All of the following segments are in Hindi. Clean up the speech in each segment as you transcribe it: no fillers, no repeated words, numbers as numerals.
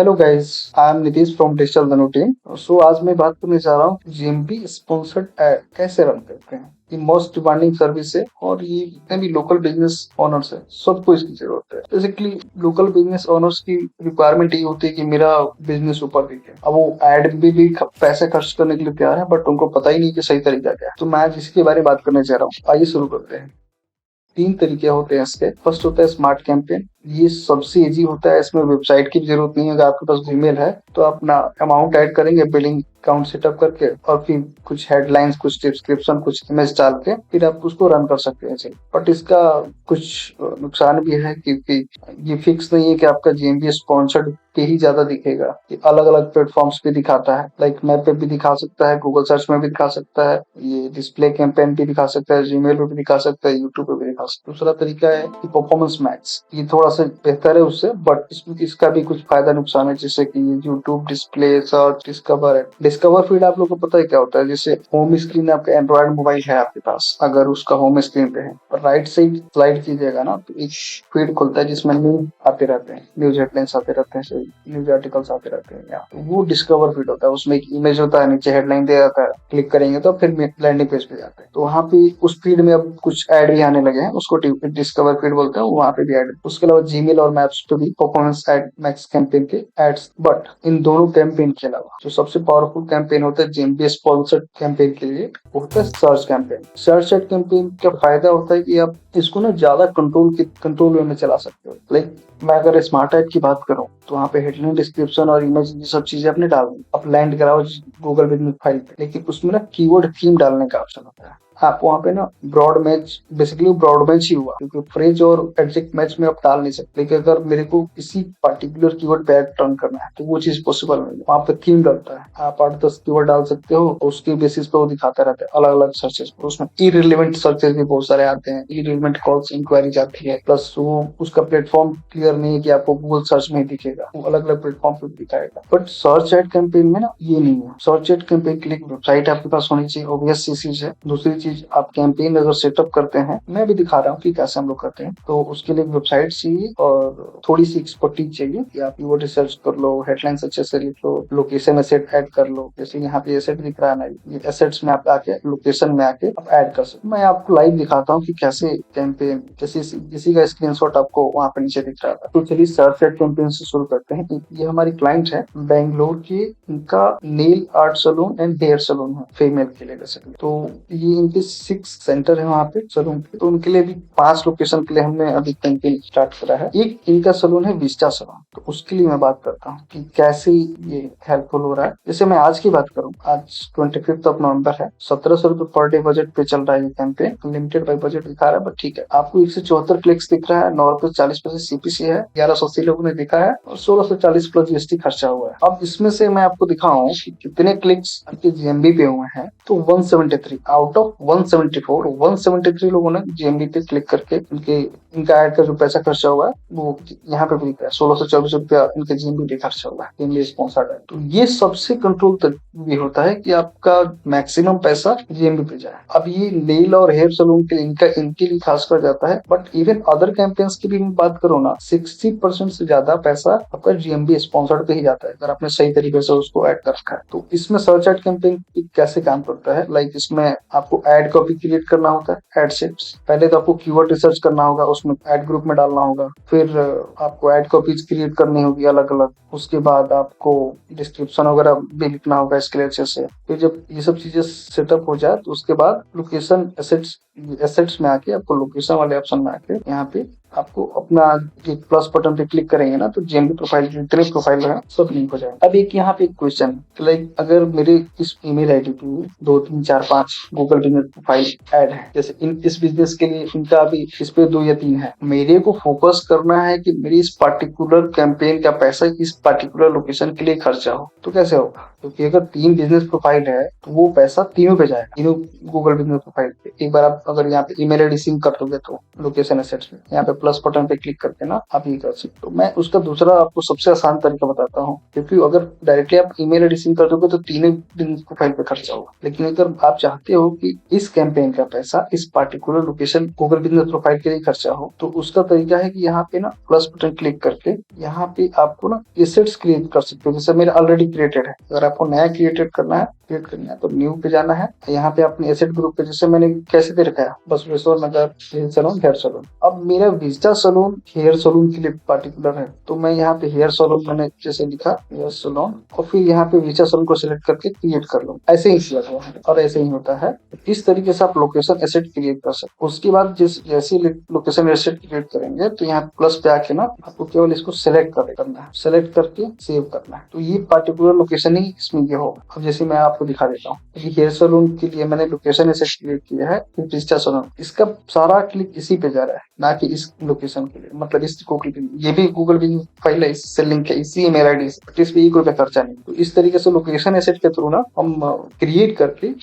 Hello guys, I am Nitish from digital धनु टीम। सो आज मैं बात करने जा रहा हूँ कि जीएमपी स्पॉन्सर्ड एड कैसे रन करते हैं। ये मोस्ट डिमांडिंग सर्विस है और ये जितने भी लोकल बिजनेस ओनर्स है सबको इसकी जरूरत है। बेसिकली लोकल बिजनेस ओनर्स की रिक्वायरमेंट ये होती है कि मेरा बिजनेस ऊपर दिखे। अब वो एड भी पैसे खर्च करने के लिए तैयार है, बट उनको पता ही नहीं कि सही तरीका क्या है। तो मैं आज इसके बारे में बात करने जा रहा हूँ। आइए शुरू करते हैं। तीन तरीके होते हैं इसके। फर्स्ट होता है स्मार्ट कैंपेन। ये सबसे इजी होता है, इसमें वेबसाइट की भी जरूरत नहीं है। अगर आपके पास जीमेल है तो अपना अमाउंट ऐड करेंगे, बिलिंग अकाउंट सेटअप करके, और फिर कुछ हेडलाइंस, कुछ डिस्क्रिप्शन, कुछ इमेज डाल के फिर आप उसको रन कर सकते हैं। चलिए, बट इसका कुछ नुकसान भी है क्योंकि ये फिक्स नहीं है कि आपका जीएमबी स्पॉन्सर्ड पे ही ज्यादा दिखेगा। ये अलग अलग प्लेटफॉर्म्स पे दिखाता है, लाइक मैप पे भी दिखा सकता है, गूगल सर्च में भी दिखा सकता है, ये डिस्प्ले कैंपेन भी दिखा सकता है, जीमेल पे भी दिखा सकता है, यूट्यूब पे भी दिखा सकता है। दूसरा तरीका है कि परफॉर्मेंस मैक्स। ये थोड़ा सा बेहतर है उससे, बट इसमें इसका भी कुछ फायदा नुकसान है, जैसे कि यूट्यूब, डिस्प्ले, सर्च, डिस्कवर है। डिस्कवर फीड आप लोग को पता है क्या होता है? जैसे होम स्क्रीन आपका एंड्रॉइड मोबाइल है आपके पास, अगर उसका होम स्क्रीन पे है और राइट साइड स्लाइड कीजिएगा ना, तो एक फीड खुलता है जिसमें न्यूज आते रहते हैं, न्यूज हेडलाइंस आते रहते हैं, न्यूज आर्टिकल्स आते रहते हैं। या वो डिस्कवर फीड होता है। उसमें एक इमेज होता है, नीचे हेडलाइन दे जाता है, क्लिक करेंगे तो फिर लैंडिंग पेज पे जाते हैं। तो वहाँ पे उस फीड में अब कुछ ऐड भी आने लगे हैं, उसको डिस्कवर फीड बोलते हैं। वहाँ पे भी ऐड। उसके अलावा जीमेल और मैप्स पे भी परफॉर्मेंस एड मैक्स कैंपेन के एड्स। बट इन दोनों कैंपेन के अलावा जो सबसे पावरफुल कैंपेन होता है जीएमबी स्पॉन्सर्ड कैंपेन के लिए, वो होता है search campaign. Search ad campaign का फायदा होता है कि आप इसको ना ज्यादा कंट्रोल वे में चला सकते हो। लाइक मैं अगर स्मार्ट ऐड की बात करूं तो वहाँ पे हेडलाइन, डिस्क्रिप्शन और इमेज, ये सब चीजें आपने डाल दी, अब लैंड कराओ गूगल बिजनेस फाइल पे। लेकिन उसमें ना कीवर्ड थीम डालने का ऑप्शन होता है। आप वहाँ पे ना broad match, basically broad match ही हुआ, क्योंकि फ्रेज और एग्जैक्ट मैच में आप डाल नहीं सकते। लेकिन अगर मेरे को किसी पर्टिकुलर कीवर्ड पे ऐड टर्न करना है तो वो चीज पॉसिबल नहीं है। वहाँ पे थीम डलता है, आप 8-10 कीवर्ड डाल सकते हो, उसके बेसिस पे वो दिखाता रहता है अलग अलग सर्चेस पर। उसमें इरिलेवेंट सर्चेस भी बहुत सारे आते हैं, इरिलेवेंट कॉल्स इंक्वायरी आती है, प्लस वो उसका प्लेटफॉर्म क्लियर नहीं है कि आपको गूगल सर्च में ही दिखेगा, वो अलग अलग प्लेटफॉर्म पे दिखाएगा। बट सर्च एड कैंपेन में ना ये नहीं है। सर्च एड कैंपेन के लिए वेबसाइट आपके पास होनी चाहिए, ऑब्वियस सी चीज है। दूसरी चीज, आप कैंपेन अगर सेटअप करते हैं, मैं भी दिखा रहा हूँ कि कैसे हम लोग करते हैं, तो उसके लिए वेबसाइट चाहिए और थोड़ी सी एक्सपर्टीज चाहिए कि आप कीवर्ड रिसर्च कर लो, हेडलाइंस अच्छे से लिख लो, लोकेशन एसेट ऐड कर लो। जैसे यहाँ पे एसेट दिख रहा है ना, ये एसेट्स में आप आके लोकेशन में आके आप ऐड कर सकते। मैं आपको लाइव दिखाता हूँ कि कैसे कैंपेन, जैसे किसी का स्क्रीनशॉट आपको वहाँ पे नीचे दिख रहा था। तो चलिए सर्च एड कैंपेन से शुरू करते हैं। ये हमारी क्लाइंट है बेंगलोर की, इनका nail art salon and hair salon है, फीमेल के लिए बेसिकली। तो ये इनके 6 सेंटर है वहाँ पे सलून के। तो उनके लिए भी 5 लोकेशन के लिए हमने अभी कैंपेन स्टार्ट करा है। एक इनका सलून है विस्टा सलून, तो उसके लिए मैं बात करता हूँ कि कैसे ये हेल्पफुल हो रहा है। जैसे मैं आज की बात करूँ, आज 25 नवंबर है, 1700 रुपए पर डे बजट पे चल रहा है ये कैंपेन। लिमिटेड बाई बजट दिखा रहा है, बट ठीक है। आपको 174 क्लिक्स दिख रहा है, 9 रुपए 40 सीपीसी है, 1180 लोगों ने देखा है और 1640 प्लस जीएसटी खर्चा हुआ है। अब इसमें से मैं आपको दिखाऊं कि कितने क्लिक्स आपके जीएमबी पे हुए हैं, तो 173 आउट ऑफ 174, 173 लोगों ने जीएमबी पे क्लिक करके इनका ऐड का जो पैसा खर्चा हुआ है वो यहाँ पे भी दिख रहा है। 1624 रुपया इनके जीएमबी पे खर्चा हुआ है, जीएमबी स्पॉन्सर्ड है। तो ये सबसे कंट्रोल भी होता है कि आपका मैक्सिमम पैसा जीएमबी पे जाए। अब ये नेल और हेयर सलून के इनके लिए खास कर जाता है, बट इवन अदर कैंपेन्स की भी मैं बात करूँ ना, 60% से ज्यादा पैसा आपका जीएमबी स्पॉन्सर्ड पे ही जाता है, अगर आपने सही तरीके से उसको ऐड कर रखा है। तो इसमें सर्च एड कैंपेन कैसे काम करता है, लाइक इसमें आपको एड कॉपी क्रिएट करना होता है, एड सेट्स। पहले तो आपको कीवर्ड रिसर्च करना होगा, उसमें एड ग्रुप में डालना होगा, फिर आपको एड कॉपीज क्रिएट करनी होगी अलग अलग। उसके बाद आपको डिस्क्रिप्शन वगैरह भी लिखना होगा इसके लिए अच्छे से। फिर जब ये सब चीजें सेटअप हो जाए तो उसके बाद लोकेशन एसेट्स में आके आपको लोकेशन वाले ऑप्शन में आके यहाँ पे आपको अपना एक प्लस बटन पे क्लिक करेंगे ना, तो जीएमबी प्रोफाइल जितने प्रोफाइल है सब लिंक हो जाएगा। अब एक यहाँ पे एक क्वेश्चन, लाइक अगर मेरे इस ईमेल आईडी पे 2, 3, 4, 5 गूगल बिजनेस प्रोफाइल ऐड है, जैसे इस बिजनेस के लिए इनका अभी इस पे 2 या 3 है, मेरे को फोकस करना है कि मेरी इस पर्टिकुलर कैंपेन का पैसा इस पर्टिकुलर लोकेशन के लिए खर्चा हो, तो कैसे होगा? क्योंकि अगर 3 बिजनेस प्रोफाइल है तो वो पैसा तीनों पे जाएगा, तीनों गूगल बिजनेस प्रोफाइल पे। एक बार आप अगर यहाँ पे ईमेल आईडी सिंक कर दोगे तो लोकेशन एसेट्स में यहाँ पे प्लस बटन पे क्लिक करके ना आप ये कर सकते हो। मैं उसका दूसरा आपको सबसे आसान तरीका बताता हूँ, क्योंकि अगर डायरेक्टली आप ईमेल आईडी सिंक कर दोगे तो 3 दिन प्रोफाइल पे खर्चा होगा। लेकिन अगर आप चाहते हो कि इस कैंपेन का पैसा इस particular location Google business profile के लिए खर्चा हो, तो उसका तरीका है कि यहाँ पे ना प्लस बटन क्लिक करके यहाँ पे आपको ना एसेट्स क्रिएट कर सकते हो। जैसे मेरा ऑलरेडी क्रिएटेड है, अगर आपको नया क्रिएट करना है तो न्यू पे जाना है। यहाँ पे अपने एसेट ग्रुप पे जैसे मैंने कैसे दे रखा है, बसवेश्वर नगर हेयर सैलून हेयर सैलून। अब मेरा विजिटा सैलून हेयर सैलून के लिए पार्टिकुलर है, तो मैं यहाँ पे हेयर सैलून मैंने जैसे लिखा हेयर सैलून और फिर यहाँ पे विजिटा सैलून को सिलेक्ट करके क्रिएट कर लो। ऐसे ही किया हुआ है और ऐसे ही होता है। इस तरीके से आप लोकेशन एसेट क्रिएट कर सकते हो। उसके बाद जैसे लोकेशन एसेट क्रिएट करेंगे तो यहाँ प्लस पे आके ना आपको केवल इसको सिलेक्ट करना है, सिलेक्ट करके सेव करना है, तो ये पार्टिकुलर लोकेशन ही इसमें ये होगा। अब जैसे मैं आपको दिखा देता हूँ, हेयर सैलून के लिए मैंने लोकेशन एसेट क्रिएट किया है विजिटा सैलून। इसका सारा क्लिक इसी पे जा रहा है, ना कि इस लोकेशन के लिए, मतलब इस गूगल, ये भी गूगल बिजनेस फाइल है, इससे लिंक है, इसी ईमेल आईडी से, इस पे 1 रुपया खर्चा नहीं। तो इस तरीके से लोकेशन एसेट के थ्रू ना हम क्रिएट करके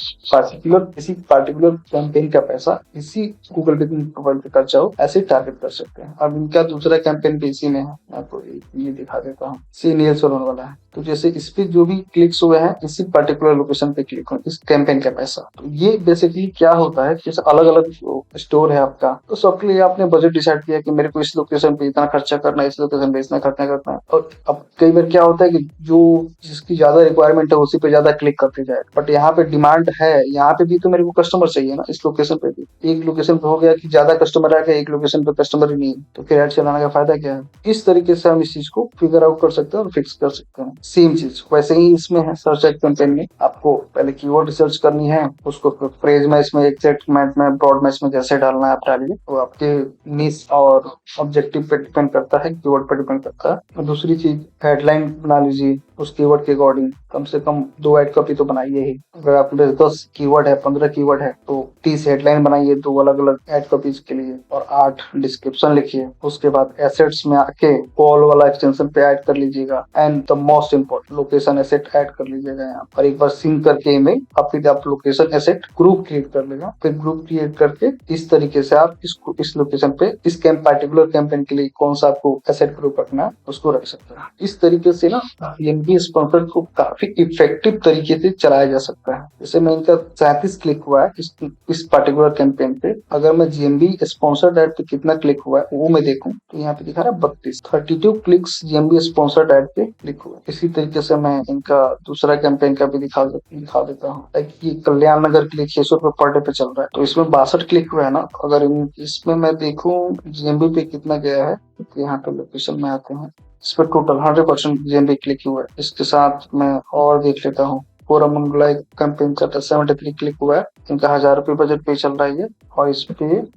पार्टिकुलर कैंपेन का पैसा इसी गूगल बिजनेस प्रोफाइल पे खर्चा हो, ऐसे टारगेट कर सकते हैं। अब इनका दूसरा कैंपेन भी इसी में है, मैं आपको ये दिखा देता हूँ। सीनियर सैलून वाला है, तो जैसे इस पे जो भी क्लिक्स हुए हैं इसी पर्टिकुलर लोकेशन पे क्लिक हो, इस कैंपेन का पैसा। तो ये बेसिकली क्या होता है, जैसे अलग अलग स्टोर है आपका, तो सबके लिए आपने बजट डिसाइड किया कि मेरे को इस लोकेशन पे इतना खर्चा करना है, इस लोकेशन पे इतना खर्चा करना है। और अब कई बार क्या होता है कि जो जिसकी ज्यादा रिक्वायरमेंट है उसी पे ज्यादा क्लिक करते जाए, बट यहाँ पे डिमांड है, यहाँ पे भी तो मेरे को कस्टमर चाहिए ना, इस लोकेशन पे भी। एक लोकेशन पे हो गया कि ज्यादा कस्टमर आ गया, एक लोकेशन पे कस्टमर ही नहीं, तो फिर ऐड चलाने का फायदा क्या है। इस तरीके से हम इस चीज को फिगर आउट कर सकते हैं और फिक्स कर सकते हैं। सेम चीज वैसे ही इसमें है, सर्च कैंपेन में आपको पहले कीवर्ड रिसर्च करनी है, उसको फ्रेज में इसमें एग्जैक्ट में ब्रॉड में इसमें जैसे डालना है आप डालिए, तो आपके निश और ऑब्जेक्टिव पे डिपेंड करता है, कीवर्ड पे डिपेंड करता है। और दूसरी चीज हेडलाइन बना लीजिए उस कीवर्ड के अकॉर्डिंग, कम से कम 2 एड कॉपी तो बनाइए ही। अगर आप 10 कीवर्ड है, 15 कीवर्ड है, तो 30 हेडलाइन बनाइए 2 अलग अलग एड कॉपीज के लिए, और 8 डिस्क्रिप्शन लिखिए। उसके बाद एसेट्स में आके कॉल वाला एक्सटेंशन पे ऐड कर लीजिएगा, and the most important location asset add कर लीजिएगा यहाँ पर। एक बार सिंक करके ईमेल आप फिर आप लोकेशन एसेट ग्रुप क्रिएट कर लेगा, फिर ग्रुप क्रिएट करके इस तरीके से आप इस लोकेशन पे इस पार्टिकुलर कैंपेन के लिए कौन सा आपको एसेट ग्रुप रखना है उसको रख सकते हैं। इस तरीके से ना एमबी स्पॉन्सर को काफी इफेक्टिव तरीके से चलाया जा सकता है। जैसे मैं इनका 37 क्लिक हुआ है इस पर्टिकुलर कैंपेन पे, अगर मैं जीएमबी स्पॉन्सर्ड एड पे कितना क्लिक हुआ है वो मैं देखूं तो यहाँ पे दिखा रहा है 32 क्लिक्स जीएमबी स्पॉन्सर्ड एड पे क्लिक हुआ। इसी तरीके से मैं इनका दूसरा कैंपेन का भी दिखा देता हूँ। ये कल्याण नगर के लिए 600 रुपए पर डे पे चल रहा है, तो इसमें 62 क्लिक हुआ है ना। अगर इसमें मैं देखूं जीएमबी पे कितना गया है, तो यहाँ पे लोकेशन में आते हैं, इस पर टोटल 100% जीएमबी क्लिक हुआ है। इसके साथ मैं और देख लेता हूँ, कोरामंगला कैंपेन चल रहा है, 73 क्लिक हुआ है, इनका 1000 रुपये बजट पे चल रहा है। और इस पे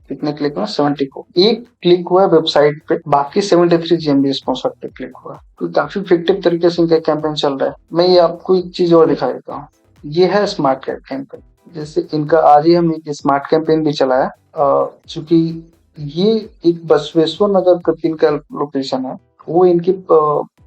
कितने क्लिक हुआ, 70 को एक क्लिक हुआ है वेबसाइट पे, बाकी 73 जीएमबी स्पॉन्सर पे क्लिक हुआ। तो काफी इफेक्टिव तरीके से इनका कैंपेन चल रहा है। मैं ये आपको एक चीज और दिखा देता हूँ, ये है स्मार्ट कैंपेन। जैसे इनका आज ही हमने एक स्मार्ट कैंपेन भी चलाया, चूंकि ये एक बसवेश्वर नगर का इनका लोकेशन है, वो इनकी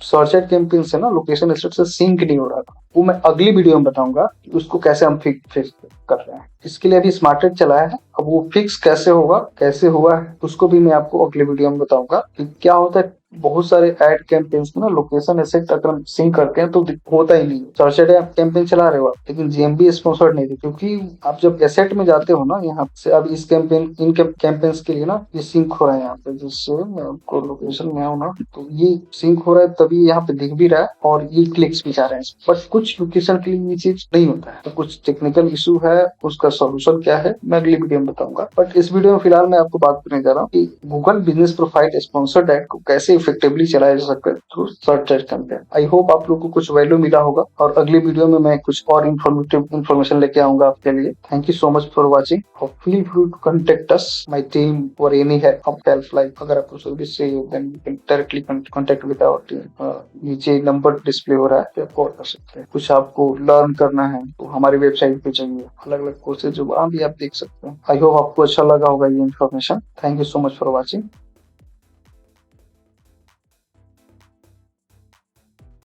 सर्च एड कैंपेन से ना लोकेशन एसेट से सिंक नहीं हो रहा था। वो मैं अगली वीडियो में बताऊंगा कि उसको कैसे हम फिक्स कर रहे हैं। इसके लिए अभी स्मार्ट एड चलाया है, अब वो फिक्स कैसे होगा, कैसे हुआ है, उसको भी मैं आपको अगले वीडियो में बताऊंगा कि क्या होता है। बहुत सारे एड कैंपेन्स में ना लोकेशन एसेट अगर हम सिंक करते हैं तो होता ही नहीं। सर्च एड कैंपेन चला रहे हो आप, लेकिन जीएमबी स्पॉन्सर्ड नहीं थी, क्योंकि आप जब एसेट में जाते हो ना यहाँ से, अब इस कैंपेन इन कैंपेन्स के लिए ना ये सिंक हो रहा है यहाँ पे। जिससे मैं आपको लोकेशन में आऊँ ना, तो ये सिंक हो रहा है, तभी यहाँ पे दिख भी रहा है और ये क्लिक्स भी जा रहे हैं। बट कुछ लोकेशन के लिए ये चीज नहीं होता है, तो कुछ टेक्निकल इशू है, उसका सोल्यूशन क्या है मैं अगली वीडियो में बताऊंगा। बट इस वीडियो में फिलहाल मैं आपको बात करने जा रहा हूँ कि Google business profile sponsored ad को कैसे इफेक्टिवली चलाया जा सकता है through search ad campaign. I hope आप लोगों को कुछ वैल्यू मिला होगा, और अगली वीडियो में मैं कुछ और इन्फॉर्मेशन लेके आऊंगा आपके लिए। Thank you so much for watching, और feel free to contact us, my team, for any help like अगर आपको सर्विस चाहिए then you can directly contact with our team. नीचे नंबर डिस्प्ले हो रहा है, आप कॉल कर सकते हैं। कुछ आपको लर्न करना है तो हमारी वेबसाइट पे चाहिए अलग अलग कोर्सेज, जो वहां भी आप देख सकते हैं। आई होप आपको अच्छा लगा होगा ये information. Thank you so much for watching.